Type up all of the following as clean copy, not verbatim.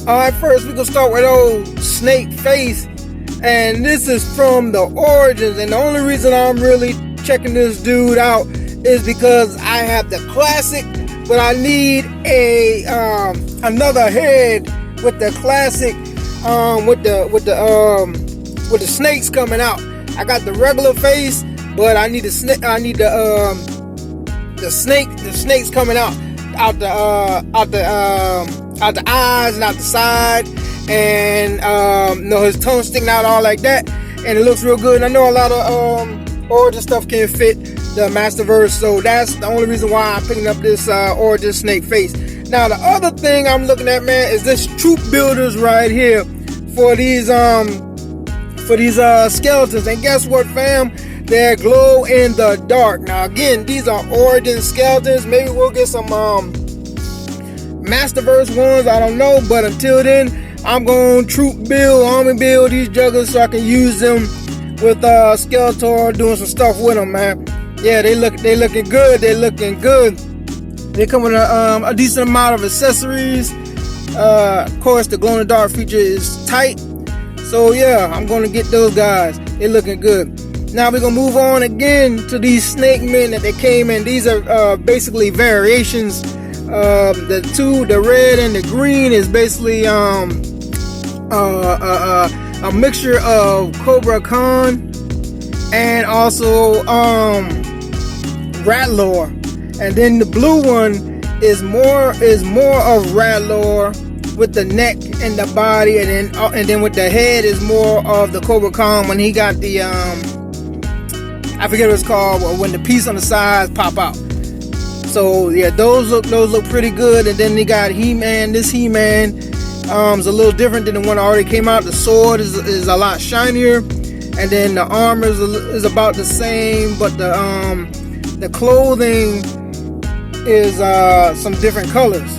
Alright, first we're gonna start with old Snake Face. And this is from the Origins. And the only reason I'm really checking this dude out is because I have the classic, but I need a another head with the classic with the snakes coming out. I got the regular face, but I need the snake. I need the snakes coming out the eyes and out the side, and his tongue sticking out all like that, and it looks real good. And I know a lot of Origin stuff can fit the Masterverse, so that's the only reason why I'm picking up this Origin Snake Face. Now the other thing I'm looking at, man, is this troop builders right here for these skeletons. And guess what, fam? They're glow in the dark. Now again, these are Origin skeletons. Maybe we'll get some Masterverse ones, I don't know, but until then, I'm going to army build these jugglers so I can use them with Skeletor, doing some stuff with them, man. Yeah, they looking good. They come with a decent amount of accessories. Of course, the glow in the dark feature is tight. So yeah, I'm gonna get those guys. They're looking good. Now we're gonna move on again to these snake men that they came in. These are basically variations. The red and the green is basically a mixture of Cobra Khan and also Ratlore. And then the blue one is more of Ratlore with the neck and the body, and then with the head is more of the Cobra Khan when he got the I forget what it's called, when the piece on the sides pop out. So yeah, those look pretty good. And then they got He-Man. This He-Man is a little different than the one that already came out. The sword is a lot shinier, and then the armor is about the same, but the clothing is some different colors.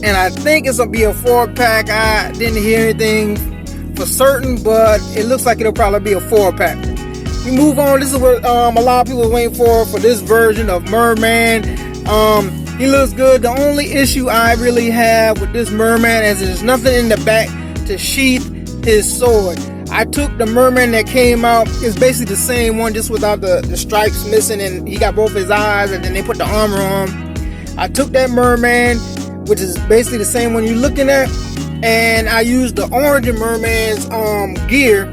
And I think it's gonna be a 4-pack. I didn't hear anything for certain, but it looks like it'll probably be a 4-pack. We move on. This is what a lot of people are waiting for this version of Merman. He looks good. The only issue I really have with this Merman is there's nothing in the back to sheath his sword. I took the Merman that came out. It's basically the same one, just without the stripes missing, and he got both his eyes, and then they put the armor on. I took that Merman, which is basically the same one you're looking at, and I used the Origin Merman's gear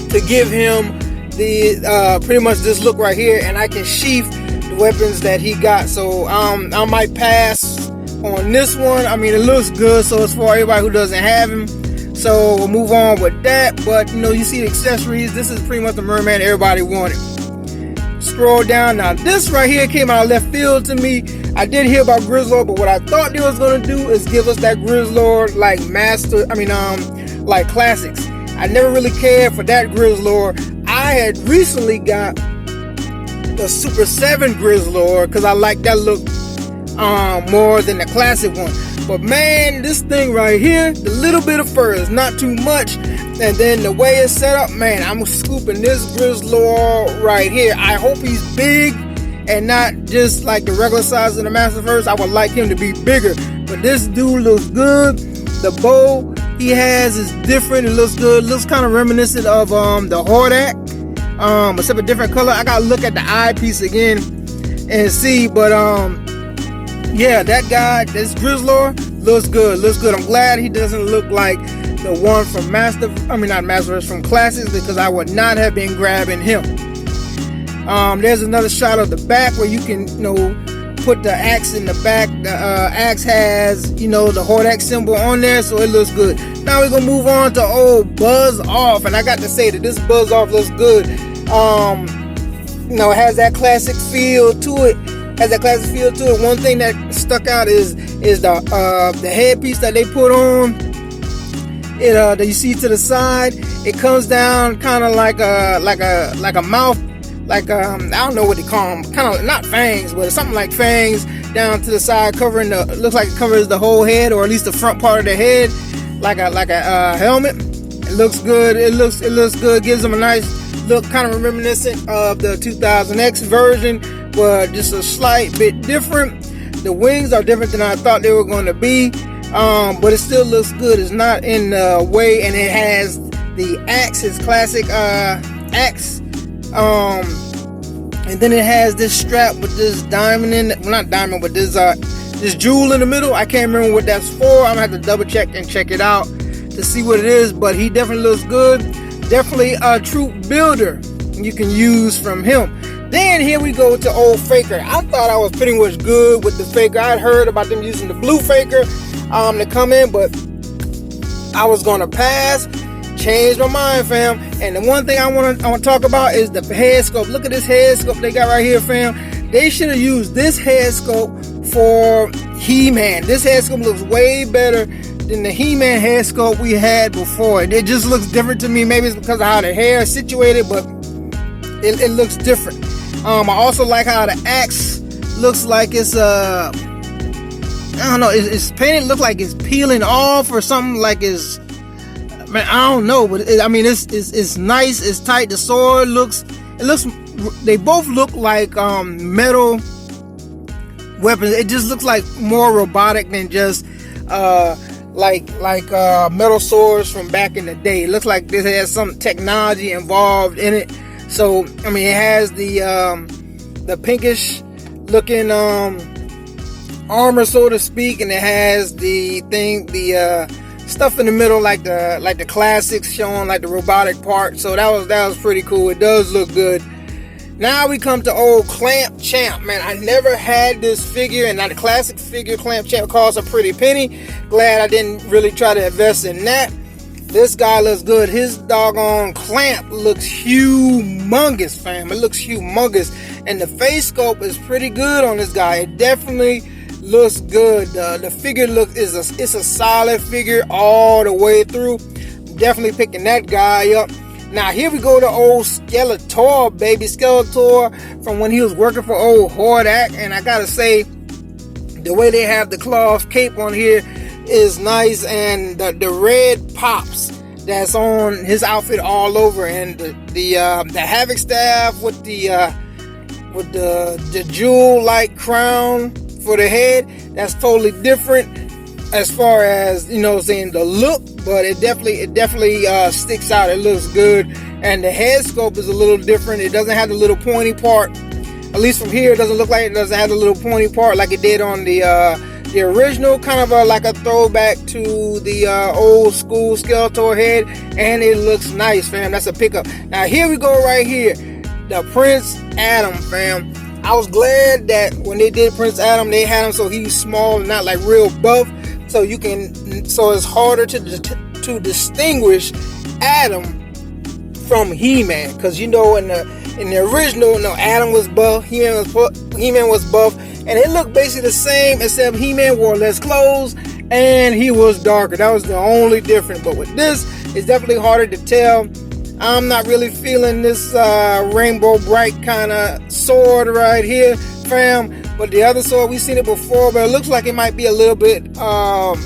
to give him the pretty much this look right here, and I can sheath the weapons that he got. So I might pass on this one. I mean, it looks good, so it's for everybody who doesn't have him. So we'll move on with that. But you see the accessories. This is pretty much the Merman everybody wanted. Scroll down. Now this right here came out of left field to me. I did hear about Grizzlord, but what I thought they was gonna do is give us that Grizzlord like like classics. I never really cared for that Grizzlord. I had recently got the Super 7 Grizzlord because I like that look more than the classic one. But man, this thing right here, the little bit of fur is not too much, and then the way it's set up, man, I'm scooping this Grizzlord right here. I hope he's big and not just like the regular size of the Masterverse. I would like him to be bigger, but this dude looks good. The bow he has is different. It looks good. It looks kind of reminiscent of the Hordak, except a different color. I gotta look at the eyepiece again and see, but yeah, that guy, this Grizzlord, looks good. I'm glad he doesn't look like the one from not Masterverse, from Classics, because I would not have been grabbing him. There's another shot of the back where you can, put the axe in the back. The axe has, the Hordak symbol on there, so it looks good. Now we're gonna move on to old Buzz Off, and I got to say that this Buzz Off looks good. It has that classic feel to it. One thing that stuck out is the headpiece that they put on. That you see to the side. It comes down kind of like a mouth. I don't know what they call them, kind of not fangs, but something like fangs down to the side, looks like it covers the whole head, or at least the front part of the head, like a helmet. It looks good. It looks good. Gives them a nice look, kind of reminiscent of the 2000X version, but just a slight bit different. The wings are different than I thought they were going to be. but it still looks good. It's not in the way, and it has the axe, his classic axe, and then it has this strap with this diamond in it. Well, not diamond, but this jewel in the middle. I can't remember what that's for. I'm gonna have to double check and check it out to see what it is, but he definitely looks good. Definitely a troop builder you can use from him. Then here we go to old Faker. I thought I was pretty much good with the Faker. I'd heard about them using the blue Faker to come in, but I was gonna pass. Changed my mind, fam. And the one thing I want to talk about is the head sculpt. Look at this head sculpt they got right here, fam. They should have used this head sculpt for He-Man. This head sculpt looks way better than the He-Man head sculpt we had before. It just looks different to me. Maybe it's because of how the hair is situated, but it looks different. I also like how the axe looks like it's I don't know, it's painted, look like it's peeling off or something, like it's, man, I don't know, but it's nice, it's tight. The sword looks, they both look like metal weapons. It just looks like more robotic than just like metal swords from back in the day. It looks like this has some technology involved in it. So it has the pinkish looking armor, so to speak, and it has the stuff in the middle, like the classics, showing like the robotic part. So that was pretty cool. It does look good. Now we come to old Clamp Champ. Man, I never had this figure, and now the classic figure Clamp Champ costs a pretty penny. Glad I didn't really try to invest in that. This guy looks good. His doggone clamp looks humongous, fam. It looks humongous, and the face sculpt is pretty good on this guy. It definitely looks good. The figure it's a solid figure all the way through. Definitely picking that guy up. Now here we go to old Skeletor, baby. Skeletor from when he was working for old Hordak, and I gotta say, the way they have the cloth cape on here is nice, and the red pops that's on his outfit all over, and the Havoc staff with the jewel like crown for the head, that's totally different as far as, you know, saying the look, but it definitely sticks out. It looks good, and the head sculpt is a little different. It doesn't have the little pointy part, at least from here. It doesn't look like it doesn't have the little pointy part like it did on the original, kind of like a throwback to the old school Skeletor head, and it looks nice, fam. That's a pickup. Now here we go right here, the Prince Adam, fam. I was glad that when they did Prince Adam, they had him so he's small and not like real buff, so it's harder to distinguish Adam from He-Man, because you know in the original, no, Adam was buff, He-Man was buff, and it looked basically the same, except He-Man wore less clothes and he was darker. That was the only difference. But with this, it's definitely harder to tell. I'm not really feeling this rainbow bright kind of sword right here, fam. But the other sword, we've seen it before, but it looks like it might be a little bit more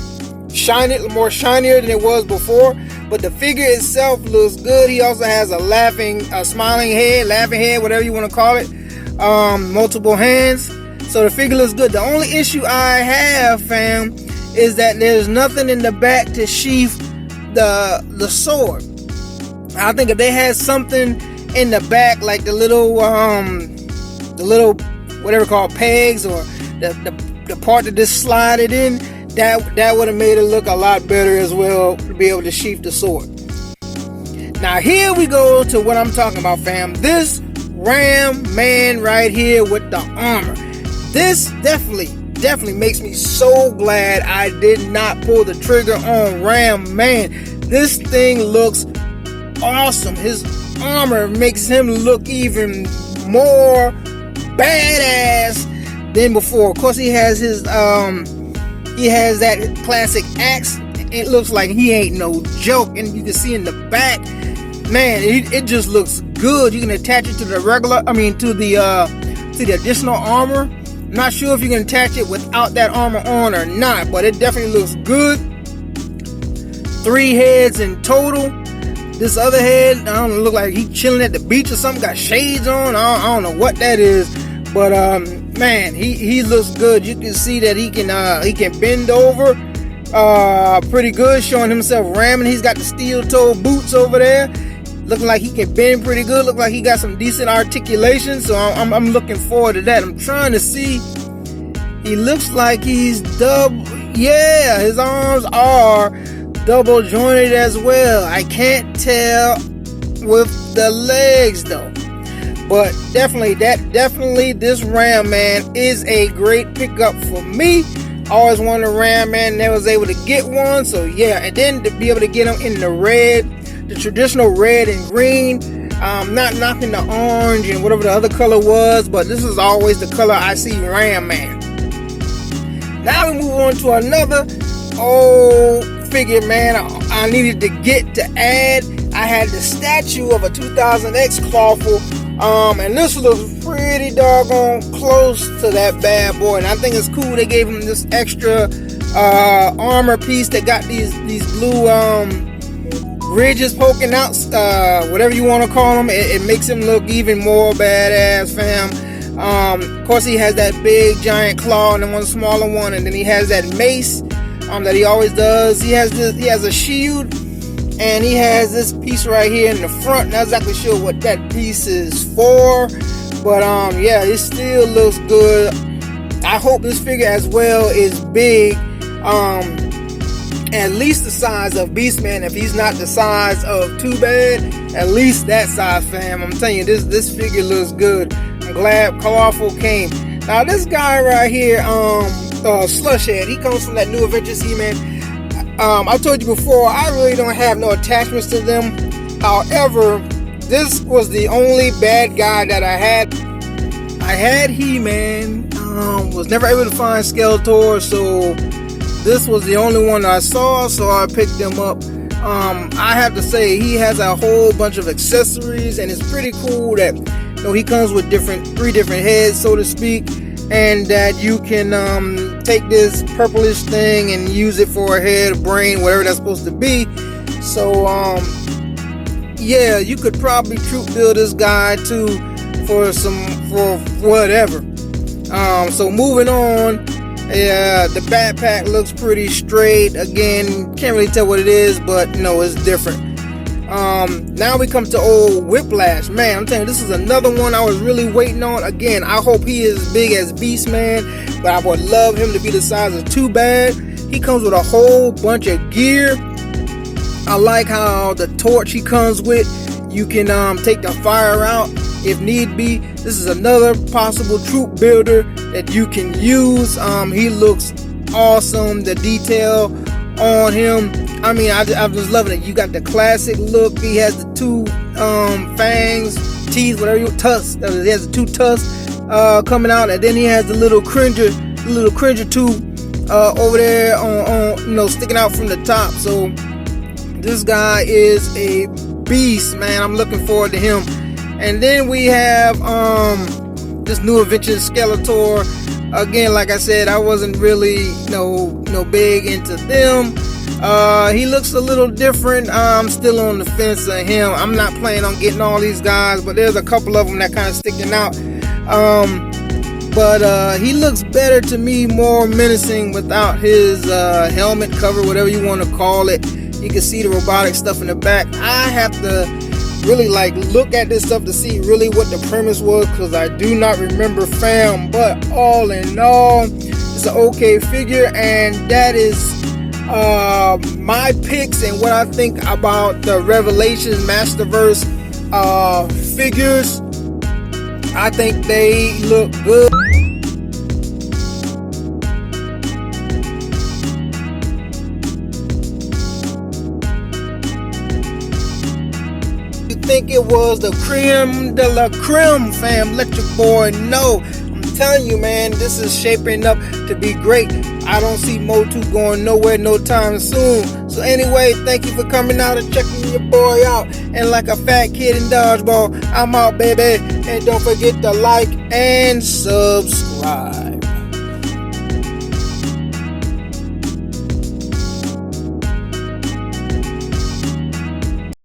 shinier than it was before. But the figure itself looks good. He also has a smiling head, laughing head, whatever you want to call it. Multiple hands. So the figure looks good. The only issue I have, fam, is that there's nothing in the back to sheath the sword. I think if they had something in the back, like the little whatever called pegs, or the part that just slide it in, that would have made it look a lot better as well, to be able to sheath the sword. Now here we go to what I'm talking about, fam. This Ram Man right here with the armor. This definitely makes me so glad I did not pull the trigger on Ram Man. This thing looks awesome. His armor makes him look even more badass than before. Of course, he has that classic axe. It looks like he ain't no joke, and you can see in the back, man, it just looks good. You can attach it to the additional armor. I'm not sure if you can attach it without that armor on or not, but it definitely looks good. 3 heads in total. This other head, I don't know, look like he's chilling at the beach or something, got shades on. I don't know what that is, but man, he looks good. You can see that he can bend over pretty good, showing himself ramming. He's got the steel-toe boots over there, looking like he can bend pretty good. Look like he got some decent articulation. So I'm looking forward to that. I'm trying to see. He looks like he's double. Yeah, his arms are double jointed as well. I can't tell with the legs though. But definitely this Ram Man is a great pickup for me. Always wanted a Ram Man, never was able to get one. So yeah, and then to be able to get him in the red, the traditional red and green. Not knocking the orange and whatever the other color was, but this is always the color I see Ram Man. Now we move on to another old figure, man. I needed to get to add. I had the statue of a 2000X Clawful. And this looks pretty doggone close to that bad boy, and I think it's cool they gave him this extra armor piece that got these blue ridges poking out, whatever you want to call them. It makes him look even more badass, fam. Of course, he has that big giant claw and then one smaller one, and then he has that mace that he always does. He has a shield. And he has this piece right here in the front. Not exactly sure what that piece is for, but yeah, it still looks good. I hope this figure as well is big, at least the size of Beastman. If he's not the size of Too Bad, at least that size, fam. I'm telling you, this figure looks good. I'm glad Clawful came. Now this guy right here, Slushhead, he comes from that New Adventures He-Man. I told you before, I really don't have no attachments to them. However, this was the only bad guy that I had. I had He-Man, was never able to find Skeletor, so this was the only one I saw, so I picked him up. I have to say, he has a whole bunch of accessories, and it's pretty cool that he comes with three different heads, so to speak. And that you can take this purplish thing and use it for a head, brain, whatever that's supposed to be. So yeah, you could probably troop build this guy too for whatever. So moving on, the backpack looks pretty straight. Again, can't really tell what it is, but it's different. Now we come to old Whiplash. Man, I'm telling you, this is another one I was really waiting on. Again, I hope he is as big as Beastman, but I would love him to be the size of Too Bad. He comes with a whole bunch of gear. I like how the torch he comes with, you can take the fire out if need be. This is another possible troop builder that you can use. He looks awesome. The detail on him, I mean, I'm just loving it. You got the classic look. He has the two fangs, teeth, whatever tusks. He has the two tusks coming out, and then he has the little cringer tooth over there on sticking out from the top. So this guy is a beast, man. I'm looking forward to him. And then we have this New Adventures Skeletor. Again, like I said, I wasn't really no big into them. He looks a little different. I'm still on the fence of him. I'm not planning on getting all these guys, but there's a couple of them that kind of sticking out. But he looks better to me, more menacing without his helmet cover, whatever you want to call it. You can see the robotic stuff in the back. I have to really look at this stuff to see really what the premise was, because I do not remember, fam. But all in all, it's an okay figure, and that is my picks and what I think about the Revelations Masterverse figures. I think they look good. You think it was the creme de la creme, fam? Let your boy know. I'm telling you, man, this is shaping up to be great. I don't see Motu going nowhere no time soon. So anyway, thank you for coming out and checking your boy out. And like a fat kid in dodgeball, I'm out, baby. And don't forget to like and subscribe.